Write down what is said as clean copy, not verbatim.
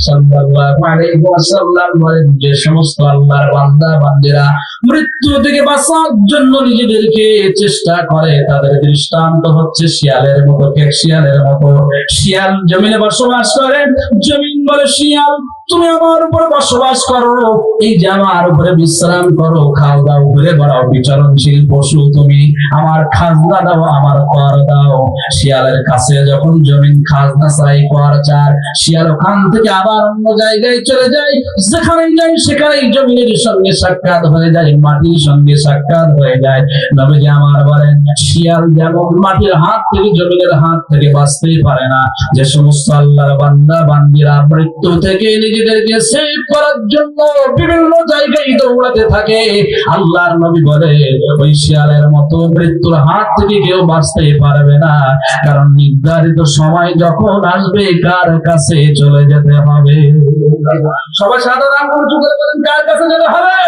সাল্লাল্লাহু আলাইহি ওয়াসাল্লাম বলেন, যে সমস্ত আল্লাহর বান্দা বান্দিরা মৃত্যু থেকে বাঁচার জন্য নিজেদেরকে চেষ্টা করে, তাদের দৃষ্টান্ত হচ্ছে শিয়ালের মতো, শিয়ালের মতো। শিয়াল জমিনে বসবাস করে, জমিন বলে শিয়াল তুমি আমার উপরে বসবাস করো, এই যে আমার উপরে বিশ্রাম করো, খাও দাও, ঘুরে বেড়াও, বিচরণশীল পশু, তুমি আমার খাজনা দাও, আমার কর দাও। শিয়ালের কাছে যখন জমিন খাজনা চাই, কর চার, শিয়াল ওখান থেকে আবার অন্য জায়গায় চলে যায়, যেখানেই যায় সেখানেই জমিনের সঙ্গে সাক্ষাৎ হয়ে যায়, মাটির সঙ্গে সাক্ষাৎ হয়ে যায়। নবীজি আমার বলেন, শিয়াল যেমন মাটির হাত থেকে, জমিনের হাত থেকে বাঁচতেই পারে না, যে সমস্ত আল্লাহর বান্দা বান্দিরা মৃত্যু থেকে নিজেদেরকে সেভ করার জন্য বিভিন্ন জায়গায় দৌড়াতে থাকে, আল্লাহর নবী বলে ওই শিয়ালের মতো মৃত্যুর হাত থেকে কেউ বাঁচতে পারবে না, কারণ নির্ধারিত সময় যখন আসবে কার কাছে চলে যেতে হবে। সবাই সাধারণ করে বলেন, কার কাছে যেতে হবে?